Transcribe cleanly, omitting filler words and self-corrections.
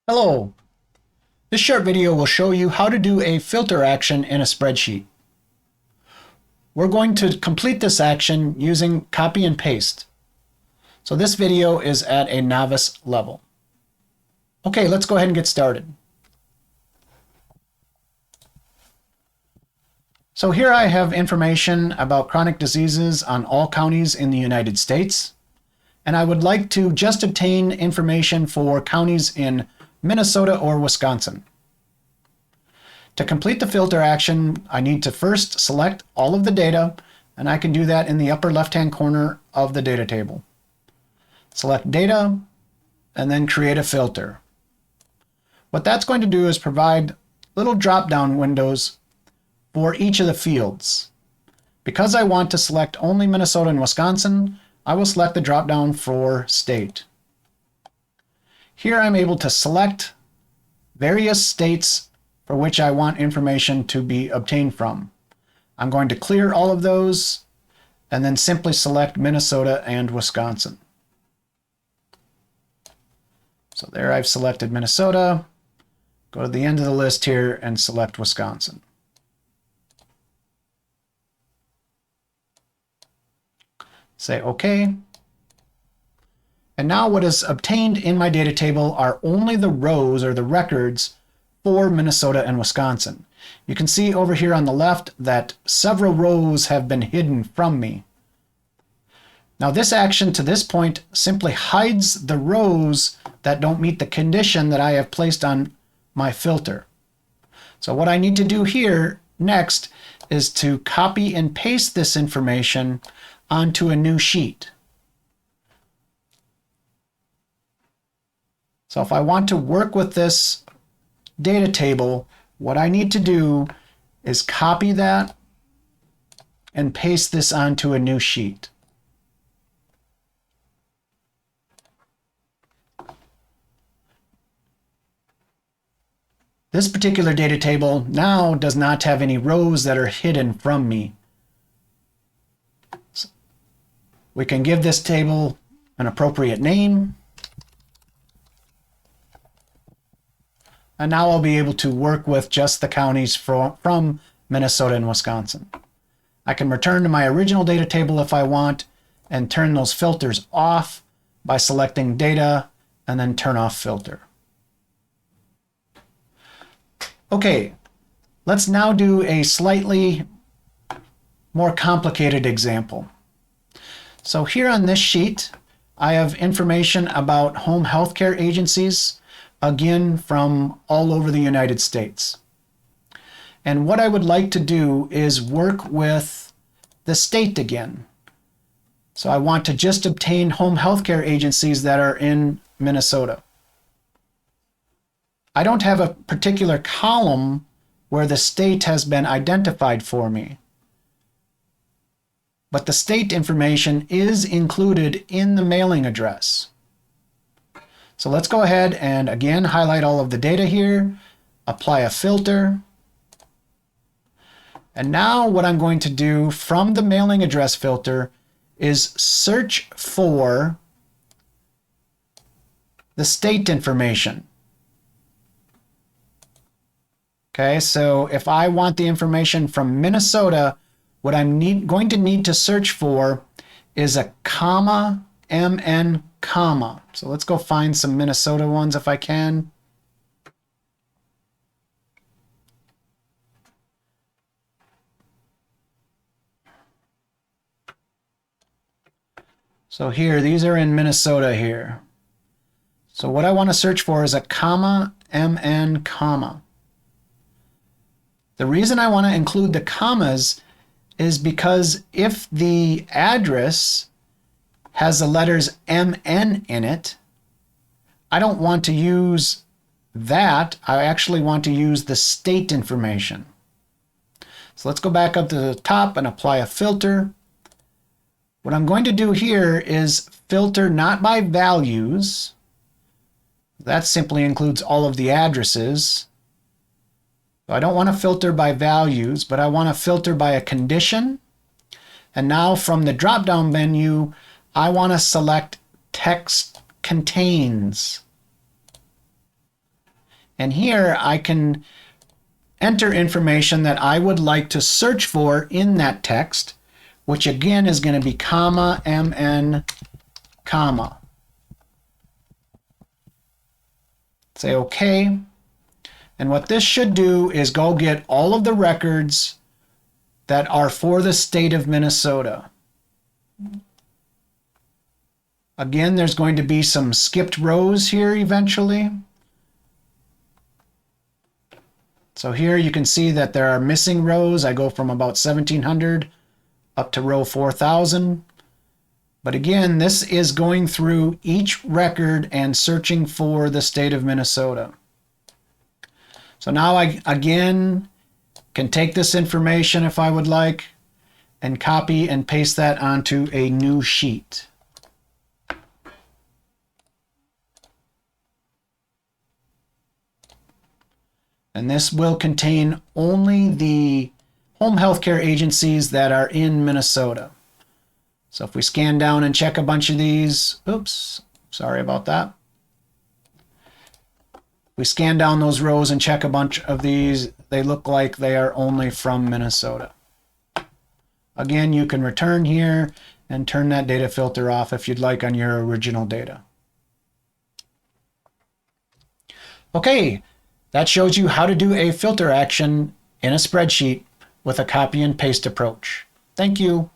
Hello. This short video will show you how to do a filter action in a spreadsheet. We're going to complete this action using copy and paste. So this video is at a novice level. Okay, let's go ahead and get started. So here I have information about chronic diseases on all counties in the United States, and I would like to just obtain information for counties in Minnesota or Wisconsin. To complete the filter action, I need to first select all of the data, and I can do that in the upper left-hand corner of the data table. Select data, and then create a filter. What that's going to do is provide little drop-down windows for each of the fields. Because I want to select only Minnesota and Wisconsin, I will select the drop-down for state. Here I'm able to select various states for which I want information to be obtained from. I'm going to clear all of those and then simply select Minnesota and Wisconsin. So there I've selected Minnesota. Go to the end of the list here and select Wisconsin. Say OK. And now what is obtained in my data table are only the rows or the records for Minnesota and Wisconsin. You can see over here on the left that several rows have been hidden from me. Now this action to this point simply hides the rows that don't meet the condition that I have placed on my filter. So what I need to do here next is to copy and paste this information onto a new sheet. So if I want to work with this data table, what I need to do is copy that and paste this onto a new sheet. This particular data table now does not have any rows that are hidden from me. So we can give this table an appropriate name. And now I'll be able to work with just the counties from Minnesota and Wisconsin. I can return to my original data table if I want and turn those filters off by selecting data and then turn off filter. Okay, let's now do a slightly more complicated example. So here on this sheet, I have information about home health care agencies, again from all over the United States. And what I would like to do is work with the state again. So I want to just obtain home health care agencies that are in Minnesota. I don't have a particular column where the state has been identified for me, but the state information is included in the mailing address. So let's go ahead and again highlight all of the data here, apply a filter. And now what I'm going to do from the mailing address filter is search for the state information. Okay, so if I want the information from Minnesota, what I'm going to need to search for is a comma, MN, comma. So let's go find some Minnesota ones if I can. So here, these are in Minnesota here. So what I want to search for is a comma, MN, comma. The reason I want to include the commas is because if the address has the letters MN in it, I don't want to use that. I actually want to use the state information. So let's go back up to the top and apply a filter. What I'm going to do here is filter not by values. That simply includes all of the addresses. I don't want to filter by values, but I want to filter by a condition. And now from the drop-down menu, I want to select text contains. And here I can enter information that I would like to search for in that text, which again is going to be comma, MN, comma. Say OK. And what this should do is go get all of the records that are for the state of Minnesota. Again, there's going to be some skipped rows here eventually. So here you can see that there are missing rows. I go from about 1700 up to row 4000. But again, this is going through each record and searching for the state of Minnesota. So now I, again, can take this information if I would like and copy and paste that onto a new sheet. And this will contain only the home health care agencies that are in Minnesota. So if we scan down and check a bunch of these, oops, sorry about that. We scan down those rows and check a bunch of these, they look like they are only from Minnesota. Again, you can return here and turn that data filter off if you'd like on your original data. Okay, that shows you how to do a filter action in a spreadsheet with a copy and paste approach. Thank you.